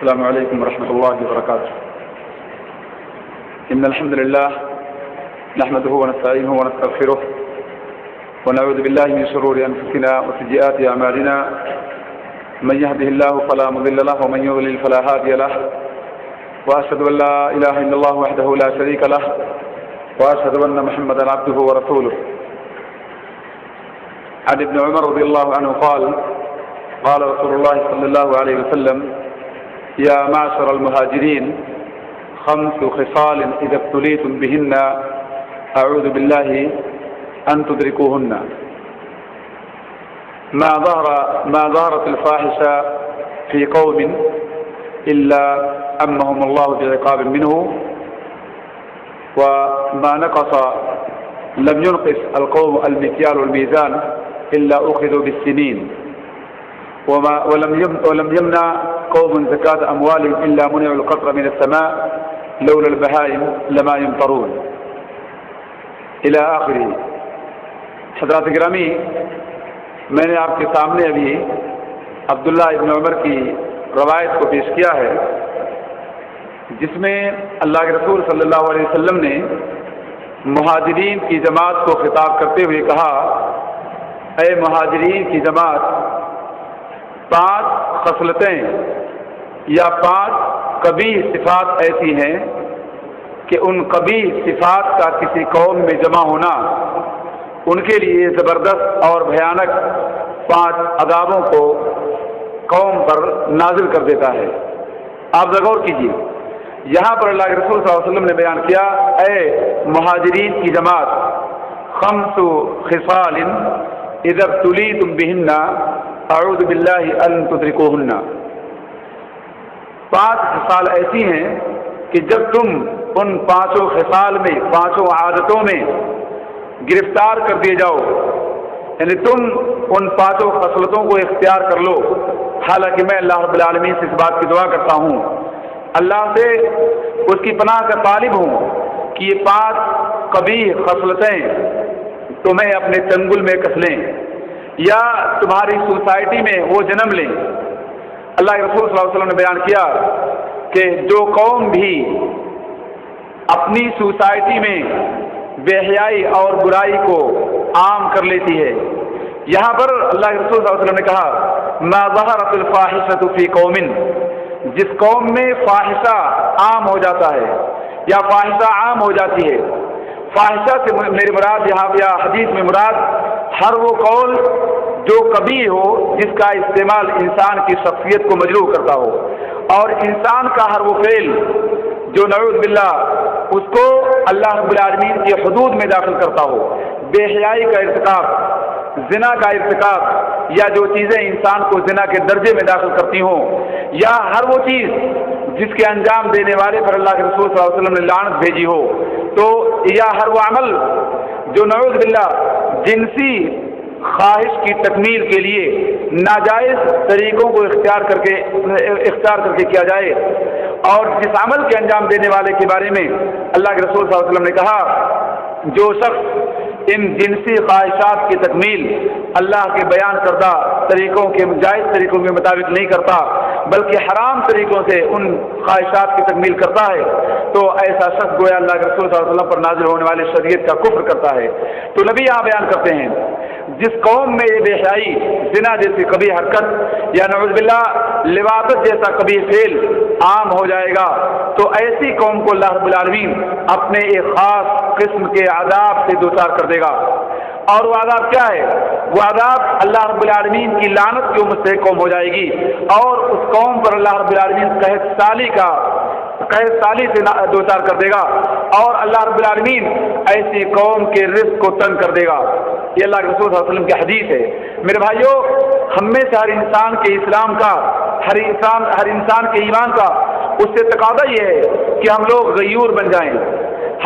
السلام عليكم ورحمة الله وبركاته. إن الحمد لله نحمده ونستعينه ونستغفره ونعوذ بالله من شرور أنفسنا وسيئات أعمالنا. من يهده الله فلا مضل له ومن يضلل فلا هادي له. وأشهد أن لا إله إلا الله وحده لا شريك له وأشهد أن محمدا عبده ورسوله. عن ابن عمر رضي الله عنه قال قال رسول الله صلى الله عليه وسلم: يا معشر المهاجرين 5 خصال إذا ابتليتم بهن أعوذ بالله أن تدركوهن. ما ظهرت الفاحشة في قوم إلا أمهم الله بعقاب منه، وما نقص لم ينقص القوم المكيال والميزان إلا أخذوا بالسنين، ولم يمنع قوم زكاة أموالهم إلا منعوا القطر من السماء لولا البهائم لما يمطرون إلى آخره. حضرات گرامی، میں نے آپ کے سامنے ابھی عبداللہ ابن عمر کی روایت کو پیش کیا ہے، جس میں اللہ کے رسول صلی اللہ علیہ وسلم نے مہاجرین کی جماعت کو خطاب کرتے ہوئے کہا: اے مہاجرین کی جماعت، 5 خصلتیں یا 5 قبیح صفات ایسی ہیں کہ ان قبیح صفات کا کسی قوم میں جمع ہونا ان کے لیے زبردست اور بھیانک 5 عذابوں کو قوم پر نازل کر دیتا ہے. آپ غور کیجیے، یہاں پر اللہ کے رسول صلی اللہ علیہ وسلم نے بیان کیا: اے مہاجرین کی جماعت، 5 خصال اذا ابتلیتم بہن اعوذ باللہ ان تدرکوہن. 5 خصال ایسی ہیں کہ جب تم ان 5 خصال میں، 5 عادتوں میں گرفتار کر دیے جاؤ، یعنی تم ان 5 خصلتوں کو اختیار کر لو. حالانکہ میں اللہ رب العالمین سے اس بات کی دعا کرتا ہوں، اللہ سے اس کی پناہ کا طالب ہوں کہ یہ 5 قبیح خصلتیں تمہیں اپنے چنگل میں کس لیں یا تمہاری سوسائٹی میں وہ جنم لیں. اللہ کے رسول صلی اللہ علیہ وسلم نے بیان کیا کہ جو قوم بھی اپنی سوسائٹی میں بے حیائی اور برائی کو عام کر لیتی ہے، یہاں پر اللہ کے رسول صلی اللہ علیہ وسلم نے کہا: ما ظہرت الفاحشۃ فی قوم، جس قوم میں فاحشہ عام ہو جاتا ہے یا فاحشہ عام ہو جاتی ہے. فاحشہ سے میری مراد یہاں یا حدیث میں مراد ہر وہ قول جو کبھی ہو جس کا استعمال انسان کی شخصیت کو مجروح کرتا ہو، اور انسان کا ہر وہ فعل جو نعوذ باللہ اس کو اللہ رب العالمین کی حدود میں داخل کرتا ہو. بے حیائی کا ارتکاب، زنا کا ارتکاب، یا جو چیزیں انسان کو زنا کے درجے میں داخل کرتی ہوں، یا ہر وہ چیز جس کے انجام دینے والے پر اللہ کے رسول صلی اللہ علیہ وسلم نے لعنت بھیجی ہو، تو یا ہر وہ عمل جو نعوذ باللہ جنسی خواہش کی تکمیل کے لیے ناجائز طریقوں کو اختیار کر کے کیا جائے، اور جس عمل کے انجام دینے والے کے بارے میں اللہ کے رسول صلی اللہ علیہ وسلم نے کہا: جو شخص ان جنسی خواہشات کی تکمیل اللہ کے بیان کردہ طریقوں کے جائز طریقوں کے مطابق نہیں کرتا بلکہ حرام طریقوں سے ان خواہشات کی تکمیل کرتا ہے، تو ایسا شخص گویا اللہ کے رسول صلی اللہ علیہ وسلم پر نازل ہونے والے شریعت کا کفر کرتا ہے. تو نبی یہاں بیان کرتے ہیں جس قوم میں یہ بے حیائی، زنا جیسی کبھی حرکت یا نعوذ باللہ لواطت جیسا کبھی فعل عام ہو جائے گا، تو ایسی قوم کو اللہ رب العالمین اپنے ایک خاص قسم کے عذاب سے دوچار کر دے گا. اور وہ عذاب کیا ہے؟ وہ عذاب اللہ رب العالمین کی لعنت کی مستحق قوم ہو جائے گی، اور اس قوم پر اللہ رب العالمین قحط سالی سے دوچار کر دے گا، اور اللہ رب العالمین ایسی قوم کے رزق کو تنگ کر دے گا. یہ اللہ کے رسول صلی اللہ علیہ وسلم کی حدیث ہے. میرے بھائیوں، ہم میں سے ہر انسان کے اسلام کا، ہر انسان کے ایمان کا اس سے تقاضا یہ ہے کہ ہم لوگ غیور بن جائیں،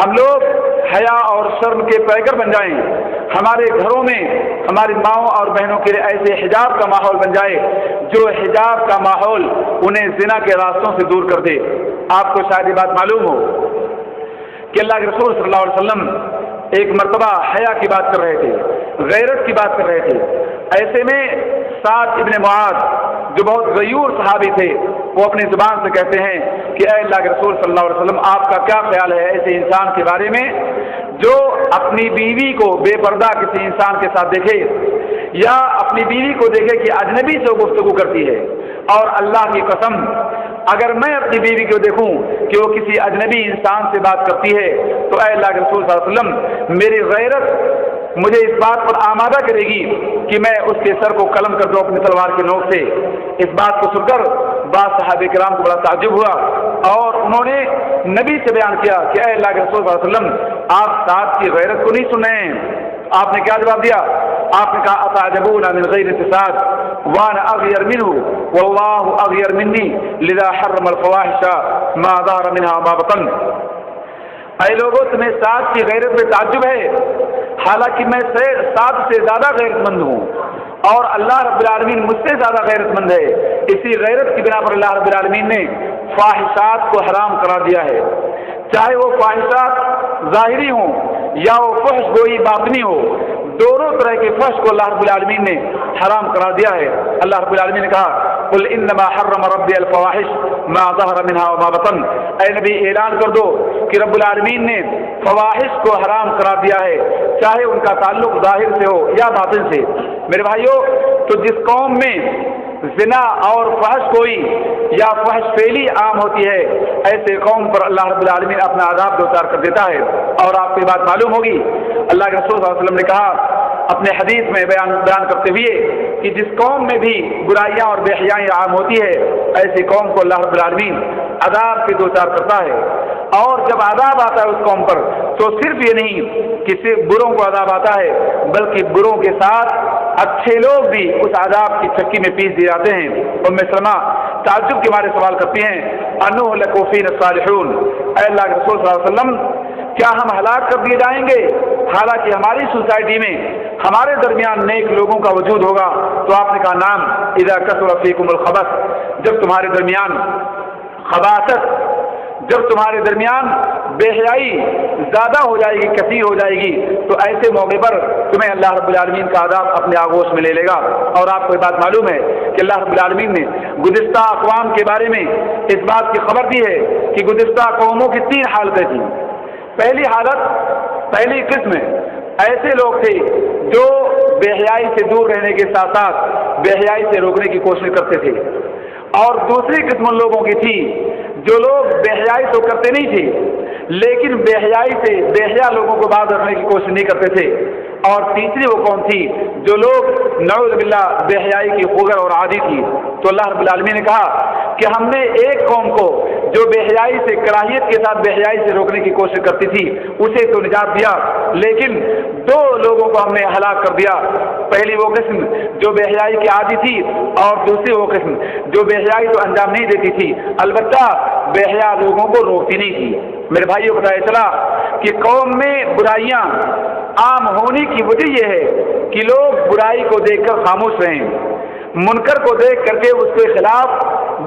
ہم لوگ حیا اور شرم کے پیکر بن جائیں، ہمارے گھروں میں ہماری ماؤں اور بہنوں کے لیے ایسے حجاب کا ماحول بن جائے جو حجاب کا ماحول انہیں زنا کے راستوں سے دور کر دے. آپ کو شاید یہ بات معلوم ہو کہ اللہ کے رسول صلی اللہ علیہ وسلم ایک مرتبہ حیا کی بات کر رہے تھے، غیرت کی بات کر رہے تھے. ایسے میں سعد ابن معاذ جو بہت غیور صحابی تھے، وہ اپنی زبان سے کہتے ہیں کہ اے اللہ کے رسول صلی اللہ علیہ وسلم، آپ کا کیا خیال ہے ایسے انسان کے بارے میں جو اپنی بیوی کو بے پردہ کسی انسان کے ساتھ دیکھے، یا اپنی بیوی کو دیکھے کہ اجنبی سے گفتگو کرتی ہے، اور اللہ کی قسم اگر میں اپنی بیوی کو دیکھوں کہ وہ کسی اجنبی انسان سے بات کرتی ہے تو اے اللہ کے رسول صلی اللہ علیہ وسلم، میری غیرت مجھے اس بات پر آمادہ کرے گی کہ میں اس کے سر کو قلم کر دوں اپنی تلوار کی نوک سے۔ اس بات کو سن کر بعض صحابہ کرام کو بڑا تعجب ہوا، اور انہوں نے نبی سے بیان کیا کہ اے اللہ کے رسول صلی اللہ علیہ وسلم، آپ ساتھ کی غیرت کو نہیں سن رہے ہیں؟ آپ نے کیا جواب دیا؟ آپ نے کہا اتعجبون من غیرت سعد وانا اغیر منہ واللہ اغیر منی لذا حرم الفواحش ما ظہر منها وما بطن۔ اے لوگوں، تمہیں سعد کی غیرت میں تعجب ہے، حالانکہ میں سعد سے زیادہ غیرت مند ہوں، اور اللہ رب العالمین مجھ سے زیادہ غیرت مند ہے۔ اسی غیرت کی بنا پر اللہ رب العالمین نے فاحشات کو حرام قرار دیا ہے، چاہے وہ فاحشات ظاہری ہوں یا وہ فحش گوئی باطنی ہو، دونوں طرح کے فحش کو اللہ رب العالمین نے حرام قرار دیا ہے۔ اللہ رب العالمین نے کہا قل انما حرم ربی الفواحش ما ظہر منها وما بطن، اے نبی اعلان کر دو کہ رب العالمین نے فواحش کو حرام قرار دیا ہے، چاہے ان کا تعلق ظاہر سے ہو یا باطن سے۔ میرے بھائیوں، تو جس قوم میں زنا اور فحش گوئی یا فحش فعلی عام ہوتی ہے، ایسے قوم پر اللہ رب العالمین اپنا عذاب دوچار کر دیتا ہے۔ اور آپ کو یہ بات معلوم ہوگی، اللہ کے رسول صلی اللہ علیہ وسلم نے کہا اپنے حدیث میں بیان کرتے ہوئے کہ جس قوم میں بھی برائیاں اور بے حیائی عام ہوتی ہے، ایسی قوم کو اللہ رب العالمین عذاب سے دوچار کرتا ہے۔ اور جب عذاب آتا ہے اس قوم پر تو صرف یہ نہیں کہ صرف بروں کو عذاب آتا ہے، بلکہ بروں کے ساتھ اچھے لوگ بھی اس عذاب کی چکی میں پیس دیے جاتے ہیں۔ ام سلمہ تعجب کے مارے سوال کرتی ہیں انہلک فینا الصالحون، اے اللہ کے رسول صلی اللہ علیہ وسلم، کیا ہم ہلاک کر دیے جائیں گے حالانکہ ہماری سوسائٹی میں ہمارے درمیان نیک لوگوں کا وجود ہوگا؟ تو آپ نے کہا نام اذا کثر فیکم الخبث، جب تمہارے درمیان خباثت، جب تمہارے درمیان بے حیائی زیادہ ہو جائے گی، کثیر ہو جائے گی، تو ایسے موقع پر تمہیں اللہ رب العالمین کا عذاب اپنے آغوش میں لے لے گا۔ اور آپ کو یہ بات معلوم ہے کہ اللہ رب العالمین نے گزشتہ اقوام کے بارے میں اس بات کی خبر دی ہے کہ گزشتہ قوموں کی 3 حالتیں تھیں۔ پہلی حالت، پہلی قسم ایسے لوگ تھے جو بے حیائی سے دور رہنے کے ساتھ ساتھ بے حیائی سے روکنے کی کوشش کرتے تھے، اور دوسری قسم ان لوگوں کی تھی جو لوگ بے حیائی تو کرتے نہیں تھے لیکن بے حیائی سے بے حیا لوگوں کو باز رکھنے کی کوشش نہیں کرتے تھے، اور تیسری وہ قوم تھی جو لوگ نعوذ باللہ بے حیائی کی خوگر اور عادی تھی۔ تو اللہ رب العالمین نے کہا کہ ہم نے ایک قوم کو جو بے حیائی سے کراہیت کے ساتھ بے حیائی سے روکنے کی کوشش کرتی تھی اسے تو نجات دیا، لیکن 2 لوگوں کو ہم نے ہلاک کر دیا۔ پہلی وہ قسم جو بے حیائی کی عادی تھی، اور دوسری وہ قسم جو بے حیائی تو انجام نہیں دیتی تھی، البتہ بے حیا لوگوں کو روکتی نہیں تھی۔ میرے بھائیوں کو پتہ چلا کہ قوم میں برائیاں عام ہونے کی وجہ یہ ہے کہ لوگ برائی کو دیکھ کر خاموش رہیں، منکر کو دیکھ کر کے اس کے خلاف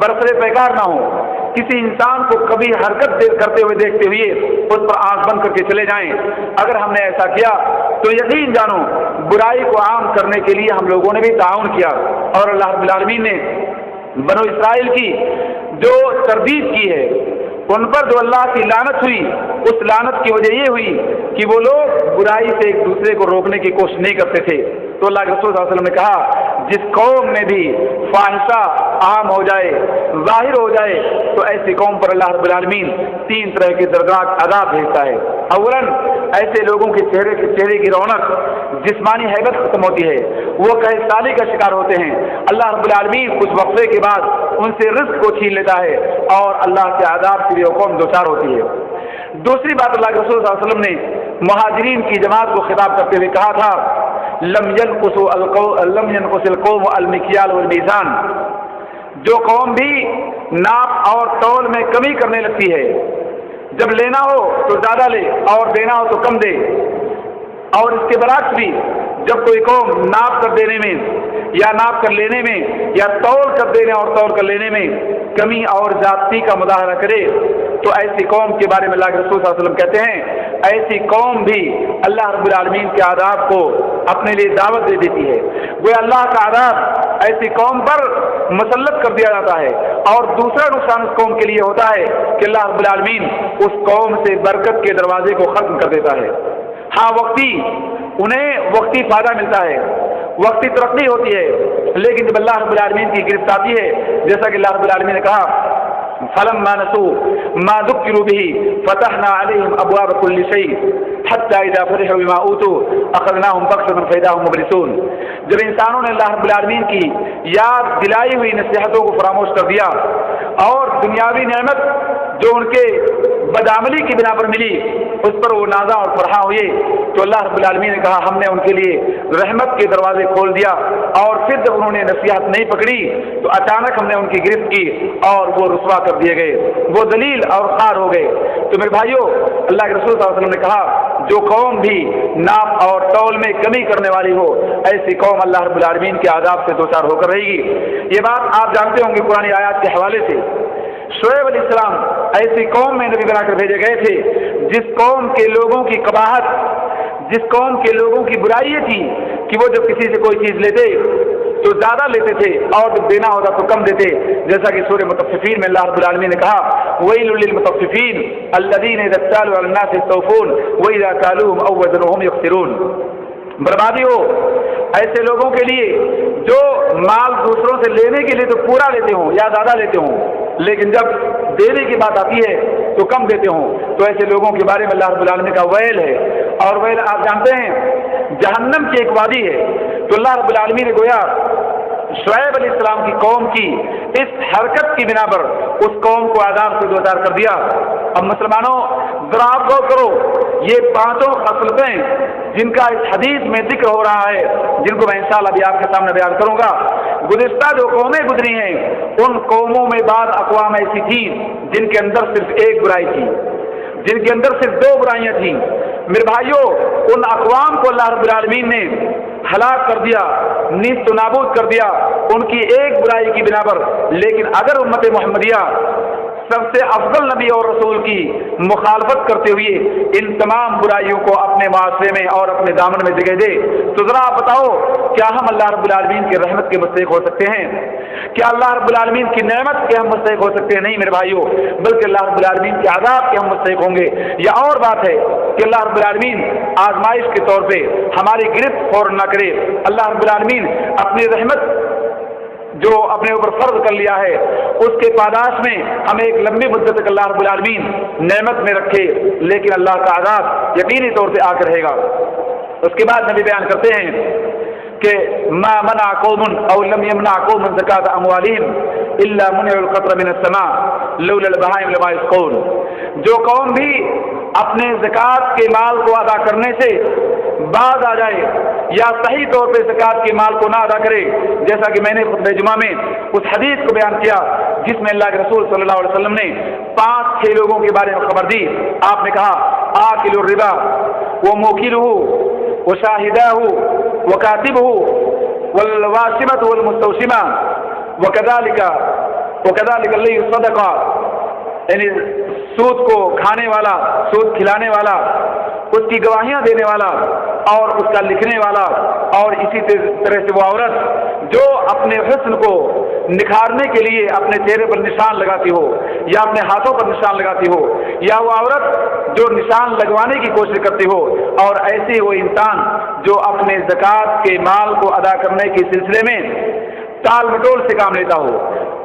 برسر پیکار نہ ہوں، کسی انسان کو کبھی حرکت کرتے ہوئے دیکھتے ہوئے اس پر آنکھ بند کر کے چلے جائیں۔ اگر ہم نے ایسا کیا تو یقین جانو برائی کو عام کرنے کے لیے ہم لوگوں نے بھی تعاون کیا، اور اللہ رب العالمین نے بنو اسرائیل کی جو تردید کی ہے ان پر جو اللہ کی لعنت ہوئی، اس لعنت کی وجہ یہ ہوئی کہ وہ لوگ برائی سے ایک دوسرے کو روکنے کی کوشش نہیں کرتے تھے۔ تو اللہ کے رسول صلی اللہ علیہ وسلم نے کہا جس قوم میں بھی فاحشہ عام ہو جائے، ظاہر ہو جائے، تو ایسی قوم پر اللہ رب العالمین 3 طرح کے دردناک عذاب بھیجتا ہے۔ اولاً ایسے لوگوں کے چہرے کی رونق، جسمانی حیبت ختم ہوتی ہے، وہ قحط سالی کا شکار ہوتے ہیں، اللہ رب العالمین کچھ وقفے کے بعد ان سے رزق کو چھین لیتا ہے، اور اللہ کے عذاب سے وہ قوم دوچار ہوتی ہے۔ دوسری بات اللہ کے رسول صلی اللہ علیہ وسلم نے مہاجرین کی جماعت کو خطاب کرتے ہوئے کہا تھا لم ينقص القوم المکیال والمیزان، جو قوم بھی ناپ اور تول میں کمی کرنے لگتی ہے، جب لینا ہو تو زیادہ لے اور دینا ہو تو کم دے، اور اس کے برعکس بھی جب کوئی قوم ناپ کر دینے میں یا ناپ کر لینے میں یا تول کر دینے اور تول کر لینے میں کمی اور زیادتی کا مظاہرہ کرے تو ایسی قوم کے بارے میں اللہ کے رسول صلی اللہ علیہ وسلم کہتے ہیں ایسی قوم بھی اللہ رب العالمین کے عذاب کو اپنے لیے دعوت دے دیتی ہے۔ وہ اللہ کا عذاب ایسی قوم پر مسلط کر دیا جاتا ہے، اور دوسرا نقصان اس قوم کے لیے ہوتا ہے کہ اللہ رب العالمین اس قوم سے برکت کے دروازے کو ختم کر دیتا ہے۔ ہاں انہیں وقتی فائدہ ملتا ہے، وقتی ترقی ہوتی ہے، لیکن جب اللہ رب العالمین کی گرفت آتی ہے، جیسا کہ اللہ رب العالمین نے کہا فلما نسوا ما ذكروا به فتحنا عليهم ابواب كل شيء حتى اذا فرحوا بما اوتوا اخذناهم بغتة فاذا هم مبلسون۔ جب انسانوں نے اللہ رب العالمین کی یاد دلائی ہوئی نصیحتوں کو فراموش کر دیا اور دنیاوی نعمت جو ان کے بدعملی کی بنا پر ملی اس پر وہ نازا اور فرحاں ہوئے، تو اللہ رب العالمین نے کہا ہم نے ان کے لیے رحمت کے دروازے کھول دیا، اور پھر جب انہوں نے نصیحت نہیں پکڑی تو اچانک ہم نے ان کی گرفت کی اور وہ رسوا کر دیے گئے، وہ ذلیل اور خوار ہو گئے۔ تو میرے بھائیوں، اللہ کے رسول صلی اللہ علیہ وسلم نے کہا جو قوم بھی ناپ اور تول میں کمی کرنے والی ہو، ایسی قوم اللہ رب العالمین کے عذاب سے دوچار ہو کر رہے گی۔ یہ بات آپ جانتے ہوں گے قرآن آیات کے حوالے سے۔ شعیب علیہ السلام ایسی قوم میں نبی بنا کر بھیجے گئے تھے جس قوم کے لوگوں کی قباحت، جس قوم کے لوگوں کی برائی یہ تھی کہ وہ جب کسی سے کوئی چیز لیتے تو زیادہ لیتے تھے اور جب دینا ہوتا تو کم دیتے، جیسا کہ سورہ مطففین میں اللہ رب العالمین نے کہا وَيْلٌ لِّلْمُطَفِّفِينَ الَّذِينَ إِذَا اكْتَالُوا عَلَى النَّاسِ يَسْتَوْفُونَ وَإِذَا كَالُوهُمْ أَوْ وَزَنُوهُمْ يُخْسِرُونَ۔ بربادی ہو ایسے لوگوں کے لیے جو مال دوسروں سے لینے کے لیے تو پورا لیتے ہوں یا زیادہ لیتے ہوں، لیکن جب دینے کی بات آتی ہے تو کم دیتے ہوں، تو ایسے لوگوں کے بارے میں اللہ رب العالمین کا ویل ہے۔ اور ویل آپ جانتے ہیں جہنم کی ایک وادی ہے۔ تو اللہ رب العالمین نے گویا شعیب علیہ السلام کی قوم کی اس حرکت کی بنا پر اس قوم کو عذاب سے دوچار کر دیا۔ اب مسلمانوں ذرا آپ غور کرو، یہ پانچوں خصلتیں جن کا اس حدیث میں ذکر ہو رہا ہے، جن کو میں انشاءاللہ بھی آپ کے سامنے بیان کروں گا، گزشتہ جو قومیں گزری ہیں ان قوموں میں بعض اقوام ایسی تھیں جن کے اندر صرف ایک برائی تھی، جن کے اندر صرف دو برائیاں تھیں۔ میرے بھائیوں، ان اقوام کو اللہ رب العالمین نے ہلاک کر دیا، نیست و نابود کر دیا ان کی ایک برائی کی بنا پر، لیکن اگر امت محمدیہ سب سے افضل نبی اور رسول کی مخالفت کرتے ہوئے ان تمام برائیوں کو اپنے معاشرے میں اور اپنے دامن میں جگہ دے تو ذرا آپ بتاؤ کیا ہم اللہ رب العالمین کی رحمت کے مستحق ہو سکتے ہیں؟ کیا اللہ رب العالمین کی نعمت کے ہم مستحق ہو سکتے ہیں؟ نہیں میرے بھائیوں، بلکہ اللہ رب العالمین کے عذاب کے ہم مستحق ہوں گے۔ یا اور بات ہے کہ اللہ رب العالمین آزمائش کے طور پہ ہماری گرفت فوراً نہ کرے۔ اللہ رب العالمین اپنی رحمت جو اپنے اوپر فرض کر لیا ہے اس کے پاداش میں ہمیں ایک لمبی مدت تک اللہ رب العالمین نعمت میں رکھے، لیکن اللہ کا عذاب یقینی طور سے آ کر رہے گا۔ اس کے بعد نبی بیان کرتے ہیں کہ ما منع قوم او لم يمنع قوم زکات اموالهم الا منع القطر من السماء لولا البهائم لما يسقون۔ جو قوم بھی اپنے زکات کے مال کو ادا کرنے سے باز آ جائے یا صحیح طور پہ زکات کے مال کو نہ ادا کرے، جیسا کہ میں نے خطبہ جمعہ میں اس حدیث کو بیان کیا جس میں اللہ کے رسول صلی اللہ علیہ وسلم نے 5-6 لوگوں کے بارے میں خبر دی۔ آپ نے کہا آکل الربا وموکلہ وشاہدہ وکاتبہ والواسمۃ والمستوسمہ وکذالک الذی صدقہ، یعنی سود کو کھانے والا، سود کھلانے والا، اس کی گواہیاں دینے والا اور اس کا لکھنے والا، اور اسی طرح سے وہ عورت جو اپنے حسن کو نکھارنے کے لیے اپنے چہرے پر نشان لگاتی ہو یا اپنے ہاتھوں پر نشان لگاتی ہو، یا وہ عورت جو نشان لگوانے کی کوشش کرتی ہو، اور ایسے وہ انسان جو اپنے زکوٰۃ کے مال کو ادا کرنے کے سلسلے میں ٹال مٹول سے کام لیتا ہو،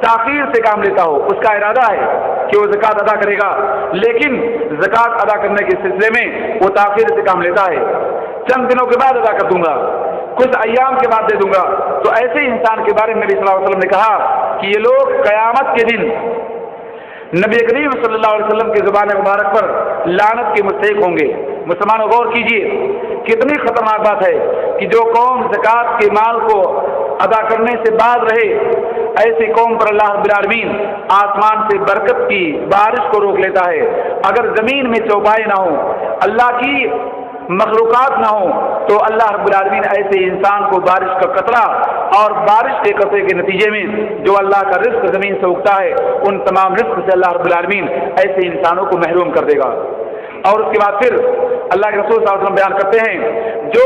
تاخیر سے کام لیتا ہو، اس کا ارادہ ہے کہ وہ زکوٰۃ ادا کرے گا لیکن زکوٰۃ ادا کرنے کے سلسلے میں وہ تاخیر سے کام لیتا ہے، چند دنوں کے بعد ادا کر دوں گا، کچھ ایام کے بعد دے دوں گا، تو ایسے انسان کے بارے میں نبی صلی اللہ علیہ وسلم نے کہا کہ یہ لوگ قیامت کے دن نبی کریم صلی اللہ علیہ وسلم کی زبان مبارک پر لعنت کے مستحق ہوں گے۔ مسلمانوں غور کیجئے کتنی خطرناک بات ہے کہ جو قوم زکوٰۃ کے مال کو ادا کرنے سے باز رہے، ایسی قوم پر اللہ رب العالمین آسمان سے برکت کی بارش کو روک لیتا ہے۔ اگر زمین میں چوپائے نہ ہوں، اللہ کی مخلوقات نہ ہوں، تو اللہ رب العالمین ایسے انسان کو بارش کا قطرہ اور بارش کے قطرے کے نتیجے میں جو اللہ کا رزق زمین سے اگتا ہے ان تمام رزق سے اللہ رب العالمین ایسے انسانوں کو محروم کر دے گا۔ اور اس کے بعد پھر اللہ کے رسول صلی اللہ علیہ وسلم بیان کرتے ہیں جو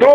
2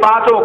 5